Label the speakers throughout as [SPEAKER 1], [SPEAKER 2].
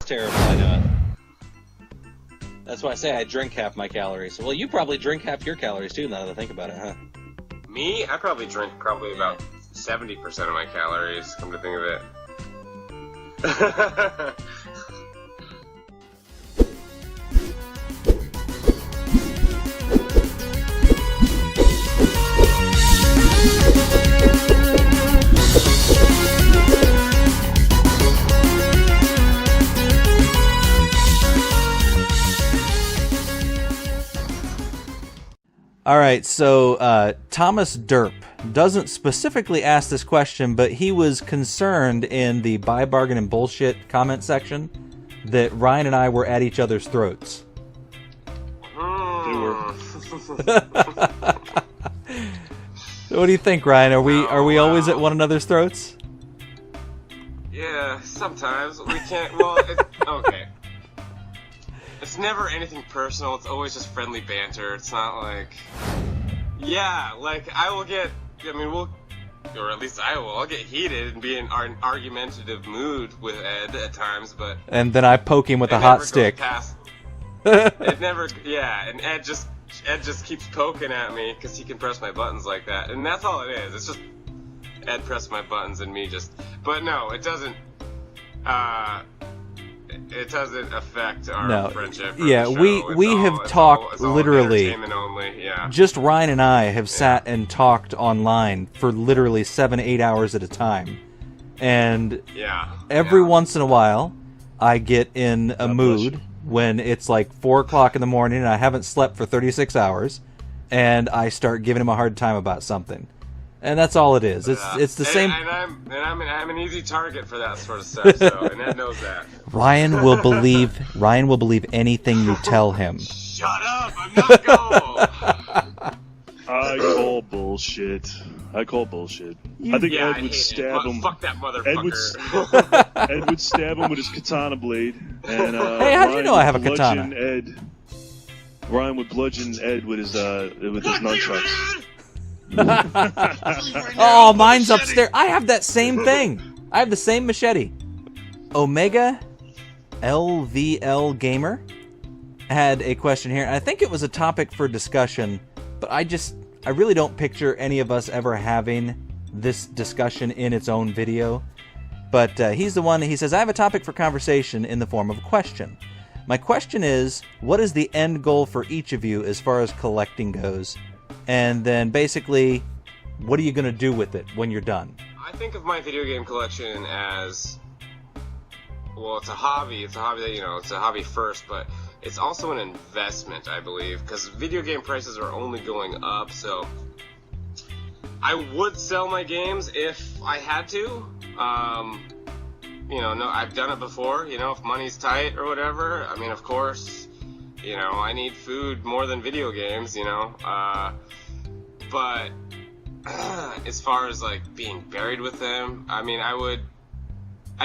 [SPEAKER 1] terrible. I know it. That's why I say I drink half my calories. Well, you probably drink half your calories too, now that I think about it, huh?
[SPEAKER 2] Me? I probably drink about 70% of my calories, come to think of it.
[SPEAKER 1] All right, so Thomas Derp doesn't specifically ask this question, but he was concerned in the buy, bargain, and bullshit comment section that Ryan and I were at each other's throats.
[SPEAKER 3] They were.
[SPEAKER 1] What do you think, Ryan? Are we always at one another's throats?
[SPEAKER 2] Yeah, sometimes. We can't... Well, okay. It's never anything personal. It's always just friendly banter. It's not like... Yeah, like, I will get... I mean, or at least I will. I'll get heated and be in an argumentative mood with Ed at times, but...
[SPEAKER 1] And then I poke him with a hot stick.
[SPEAKER 2] It never... Yeah, and Ed just keeps poking at me because he can press my buttons like that. And that's all it is. It's just Ed press my buttons and me just... But no, it doesn't... It doesn't affect our friendship.
[SPEAKER 1] Yeah, we have talked literally.
[SPEAKER 2] Only. Yeah.
[SPEAKER 1] Just Ryan and I have sat and talked online for literally 7-8 hours at a time, and every once in a while, I get in a mood when it's like 4 o'clock in the morning and I haven't slept for 36 hours, and I start giving him a hard time about something. And that's all it is. It's the same.
[SPEAKER 2] And I'm an easy target for that sort of stuff. So, and Ed knows that.
[SPEAKER 1] Ryan will believe anything you tell him.
[SPEAKER 2] Shut up! I'm not going.
[SPEAKER 3] I call bullshit. I think Ed would stab him.
[SPEAKER 2] Fuck that motherfucker.
[SPEAKER 3] Ed would stab him with his katana blade. And
[SPEAKER 1] hey, how'd you know I have a katana?
[SPEAKER 3] Ryan would bludgeon Ed with his nunchucks.
[SPEAKER 1] Oh, mine's upstairs. I have that same thing. I have the same machete. Omega LVL Gamer had a question here. I think it was a topic for discussion, but I really don't picture any of us ever having this discussion in its own video. But he's the one. He says, I have a topic for conversation in the form of a question. My question is, what is the end goal for each of you as far as collecting goes? And then basically, what are you going to do with it when you're done?
[SPEAKER 2] I think of my video game collection as, well, it's a hobby. It's a hobby that, it's a hobby first, but it's also an investment, I believe, because video game prices are only going up, so I would sell my games if I had to. No, I've done it before, if money's tight or whatever. I mean, of course, I need food more than video games, but as far as like being buried with them, I mean, I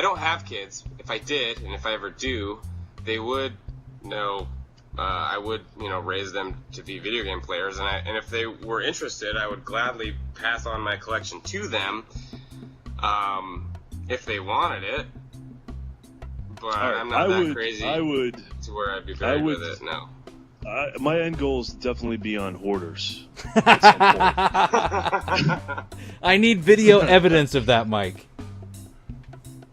[SPEAKER 2] don't have kids. If I did, and if I ever do, they would know, I would, raise them to be video game players, and if they were interested, I would gladly pass on my collection to them, if they wanted it. But I'm not that crazy to where I'd be buried with it, no.
[SPEAKER 3] My end goal is to definitely be on Hoarders at some point.
[SPEAKER 1] I need video evidence of that, Mike.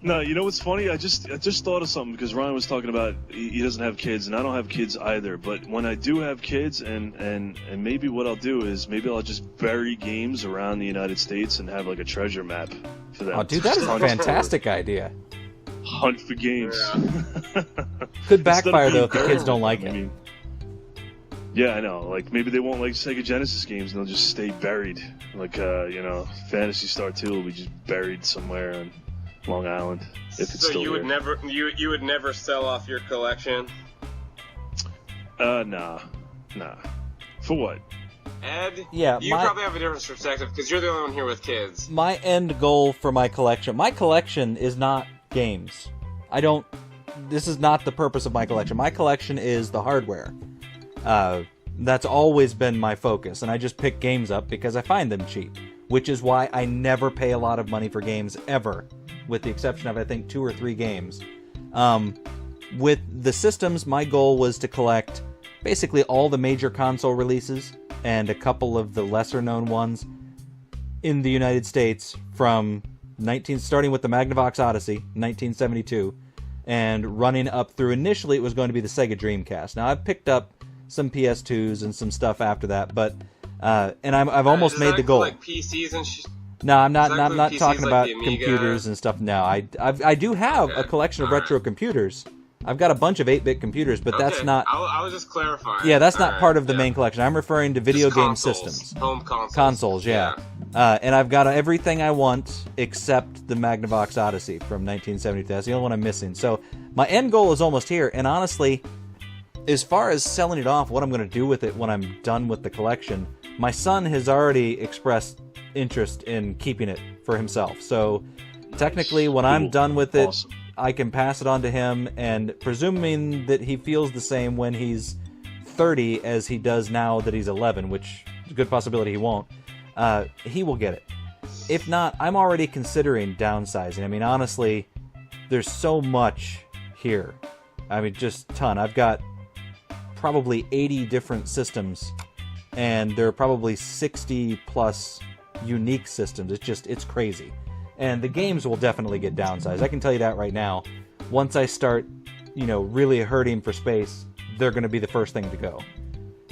[SPEAKER 3] No, you know what's funny? I just thought of something because Ryan was talking about he doesn't have kids, and I don't have kids either. But when I do have kids, and maybe what I'll do is maybe I'll just bury games around the United States and have like a treasure map for them.
[SPEAKER 1] Oh, dude, that is a fantastic idea.
[SPEAKER 3] Hunt for games.
[SPEAKER 2] Yeah.
[SPEAKER 1] Could backfire though if the kids don't like it.
[SPEAKER 3] I mean, yeah, I know. Like maybe they won't like Sega Genesis games, and they'll just stay buried. Like Phantasy Star 2 will be just buried somewhere on Long Island if it's still
[SPEAKER 2] you would
[SPEAKER 3] there.
[SPEAKER 2] you would never sell off your collection?
[SPEAKER 3] Nah. For what?
[SPEAKER 2] Ed?
[SPEAKER 1] Yeah,
[SPEAKER 2] you probably have a different perspective because you're the only one here with kids.
[SPEAKER 1] My end goal for my collection is not games. This is not the purpose of my collection. My collection is the hardware. That's always been my focus, and I just pick games up because I find them cheap, which is why I never pay a lot of money for games ever, with the exception of, I think, 2 or 3 games. with the systems, my goal was to collect basically all the major console releases and a couple of the lesser-known ones in the United States from starting with the Magnavox Odyssey, 1972, and running up through. Initially, it was going to be the Sega Dreamcast. Now, I've picked up some PS2s and some stuff after that, but and I've almost made the goal.
[SPEAKER 2] Like PCs and
[SPEAKER 1] No, I'm not
[SPEAKER 2] PCs
[SPEAKER 1] talking
[SPEAKER 2] like
[SPEAKER 1] about
[SPEAKER 2] the Amiga?
[SPEAKER 1] computers and stuff. No, I do have a collection of retro computers. I've got a bunch of 8-bit computers, but that's not.
[SPEAKER 2] I was just clarifying.
[SPEAKER 1] Yeah, that's not part of the main collection. I'm referring to video
[SPEAKER 2] Just
[SPEAKER 1] game
[SPEAKER 2] consoles,
[SPEAKER 1] systems.
[SPEAKER 2] home consoles.
[SPEAKER 1] Consoles, yeah. And I've got everything I want except the Magnavox Odyssey from 1972. That's the only one I'm missing. So my end goal is almost here. And honestly, as far as selling it off, what I'm going to do with it when I'm done with the collection, my son has already expressed interest in keeping it for himself. So technically, when I'm done with it,
[SPEAKER 3] Awesome.
[SPEAKER 1] I can pass it on to him, and presuming that he feels the same when he's 30 as he does now that he's 11, which is a good possibility he won't, he will get it. If not, I'm already considering downsizing. I mean, honestly, there's so much here. I mean, just a ton. I've got probably 80 different systems, and there are probably 60 plus unique systems. It's crazy. And the games will definitely get downsized. I can tell you that right now. Once I start, really hurting for space, they're going to be the first thing to go.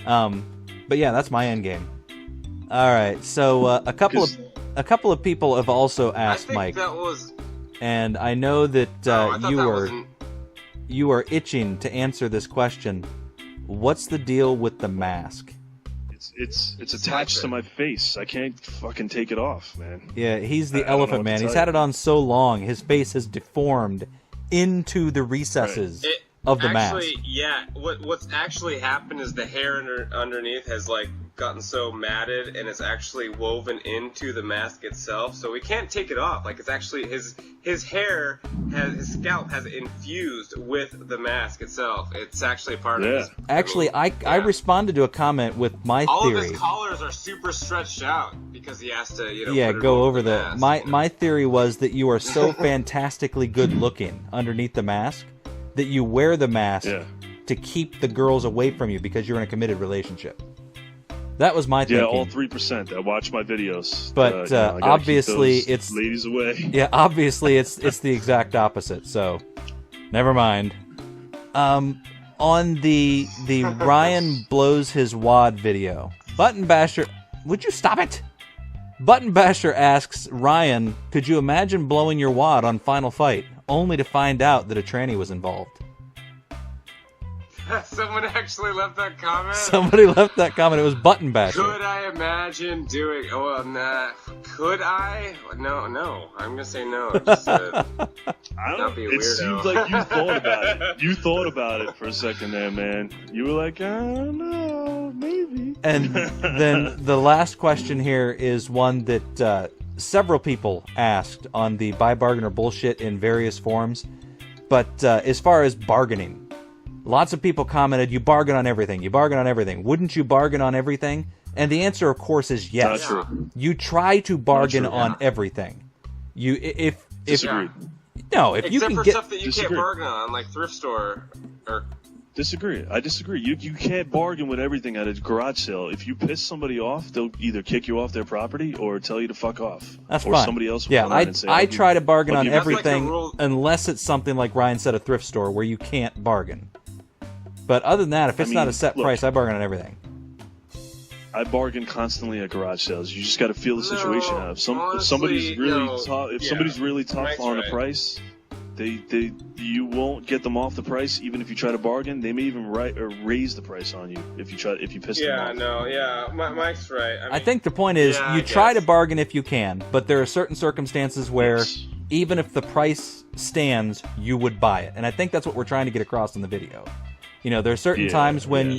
[SPEAKER 1] But yeah, that's my end game. All right, so a couple of people have also asked,
[SPEAKER 2] I think
[SPEAKER 1] Mike,
[SPEAKER 2] that was.
[SPEAKER 1] and I know that
[SPEAKER 2] I thought that was
[SPEAKER 1] you are itching to answer this question. What's the deal with the mask?
[SPEAKER 3] It's attached to my face. I can't fucking take it off, man.
[SPEAKER 1] Yeah, he's the
[SPEAKER 3] I don't know
[SPEAKER 1] elephant
[SPEAKER 3] what
[SPEAKER 1] man.
[SPEAKER 3] to
[SPEAKER 1] He's
[SPEAKER 3] tell
[SPEAKER 1] had
[SPEAKER 3] you.
[SPEAKER 1] it on so long, his face has deformed into the recesses of the mask.
[SPEAKER 2] Actually, yeah. What's actually happened is the hair underneath has gotten so matted, and it's actually woven into the mask itself. So we can't take it off. It's actually his hair his scalp has infused with the mask itself. It's actually part of his.
[SPEAKER 1] Actually, I responded to a comment with my
[SPEAKER 2] all
[SPEAKER 1] theory.
[SPEAKER 2] of his collars are super stretched out because he has to,
[SPEAKER 1] Yeah,
[SPEAKER 2] put it
[SPEAKER 1] go over
[SPEAKER 2] the
[SPEAKER 1] the.
[SPEAKER 2] mask.
[SPEAKER 1] My theory was that you are so fantastically good looking underneath the mask that you wear the mask to keep the girls away from you because you're in a committed relationship. That was my thinking.
[SPEAKER 3] Yeah, all 3% that watch my videos.
[SPEAKER 1] But
[SPEAKER 3] I gotta
[SPEAKER 1] obviously,
[SPEAKER 3] keep those ladies away.
[SPEAKER 1] Yeah, obviously it's the exact opposite. So, never mind. On the Ryan blows his wad video, Button Basher, would you stop it? Button Basher asks Ryan, could you imagine blowing your wad on Final Fight, only to find out that a tranny was involved?
[SPEAKER 2] Someone actually left that comment.
[SPEAKER 1] Somebody left that comment. It was Button Basher.
[SPEAKER 2] Could I imagine doing? Oh, well, nah. Could I? No. I'm gonna say no. I just said, not be a
[SPEAKER 3] It
[SPEAKER 2] weirdo.
[SPEAKER 3] seems like you thought about it. You thought about it for a second there, man. You were like, I don't know, maybe.
[SPEAKER 1] And then the last question here is one that several people asked on the Buy Bargain or Bullshit in various forums. But as far as bargaining, lots of people commented, you bargain on everything. You bargain on everything. Wouldn't you bargain on everything? And the answer, of course, is yes.
[SPEAKER 3] Not true.
[SPEAKER 1] You try to bargain
[SPEAKER 3] Not true,
[SPEAKER 1] on everything.
[SPEAKER 3] Disagree.
[SPEAKER 1] No, if
[SPEAKER 2] Except
[SPEAKER 1] you can
[SPEAKER 2] for
[SPEAKER 1] get
[SPEAKER 2] stuff that you
[SPEAKER 3] Disagree.
[SPEAKER 2] can't bargain on, like thrift store or.
[SPEAKER 3] Disagree. I disagree. You can't bargain with everything at a garage sale. If you piss somebody off, they'll either kick you off their property or tell you to fuck off.
[SPEAKER 1] That's
[SPEAKER 3] or
[SPEAKER 1] fine.
[SPEAKER 3] somebody else will
[SPEAKER 1] Yeah,
[SPEAKER 3] come in and say,
[SPEAKER 1] I try to bargain
[SPEAKER 3] I'll
[SPEAKER 1] on
[SPEAKER 3] give you-
[SPEAKER 2] That's like the
[SPEAKER 1] everything
[SPEAKER 2] rule-
[SPEAKER 1] unless it's something like Ryan said, a thrift store where you can't bargain. But other than that, if it's not a set
[SPEAKER 3] look,
[SPEAKER 1] price, I bargain on everything.
[SPEAKER 3] I bargain constantly at garage sales. You just got to feel the situation out. If somebody's
[SPEAKER 2] honestly,
[SPEAKER 3] really
[SPEAKER 2] no.
[SPEAKER 3] tough, if
[SPEAKER 2] Yeah,
[SPEAKER 3] somebody's really tough
[SPEAKER 2] Mike's
[SPEAKER 3] on
[SPEAKER 2] right.
[SPEAKER 3] the price, you won't get them off the price. Even if you try to bargain, they may even raise the price on you if you piss them
[SPEAKER 2] Yeah,
[SPEAKER 3] off.
[SPEAKER 2] no, yeah. Mike's right.
[SPEAKER 1] I think the point is
[SPEAKER 2] Yeah,
[SPEAKER 1] you
[SPEAKER 2] I
[SPEAKER 1] try to
[SPEAKER 2] guess.
[SPEAKER 1] bargain if you can, but there are certain circumstances where
[SPEAKER 3] Yes.
[SPEAKER 1] even if the price stands, you would buy it. And I think that's what we're trying to get across in the video. There are certain times when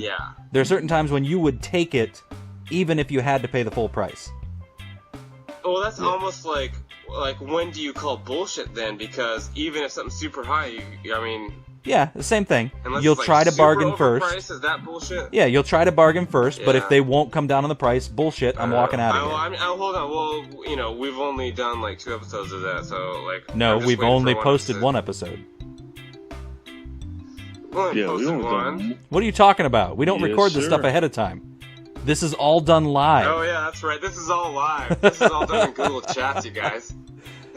[SPEAKER 1] there are certain times when you would take it even if you had to pay the full price.
[SPEAKER 2] Well, that's almost like when do you call bullshit then? Because even if something's super high,
[SPEAKER 1] Yeah, the same thing.
[SPEAKER 2] unless
[SPEAKER 1] You'll
[SPEAKER 2] it's,
[SPEAKER 1] try to
[SPEAKER 2] super
[SPEAKER 1] bargain first.
[SPEAKER 2] overpriced, is that bullshit?
[SPEAKER 1] Yeah, you'll try to bargain first, but if
[SPEAKER 2] Yeah.
[SPEAKER 1] they won't come down on the price, bullshit, I'm walking out of here.
[SPEAKER 2] Hold on. Well, we've only done 2 episodes of that, so
[SPEAKER 1] No,
[SPEAKER 2] I'm just
[SPEAKER 1] we've
[SPEAKER 2] waiting
[SPEAKER 1] only
[SPEAKER 2] for
[SPEAKER 1] posted
[SPEAKER 2] episode.
[SPEAKER 1] one episode.
[SPEAKER 2] Well,
[SPEAKER 3] Yeah, we
[SPEAKER 2] posted
[SPEAKER 3] don't
[SPEAKER 2] one.
[SPEAKER 1] What are you talking about? We don't
[SPEAKER 3] Yes,
[SPEAKER 1] record this
[SPEAKER 3] sir.
[SPEAKER 1] stuff ahead of time. This is all done live.
[SPEAKER 2] Oh yeah, that's right. This is all live. This is all done in Google Chats, you guys.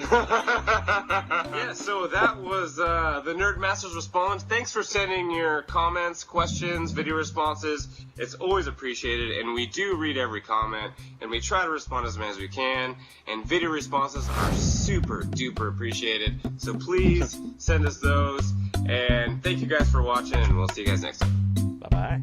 [SPEAKER 2] Yeah, so that was the Nerdmasters Respond. Thanks for sending your comments, questions, video responses. It's always appreciated, and we do read every comment, and we try to respond as many as we can, and video responses are super duper appreciated. So please send us those, and thank you guys for watching, and we'll see you guys next time.
[SPEAKER 1] Bye-bye.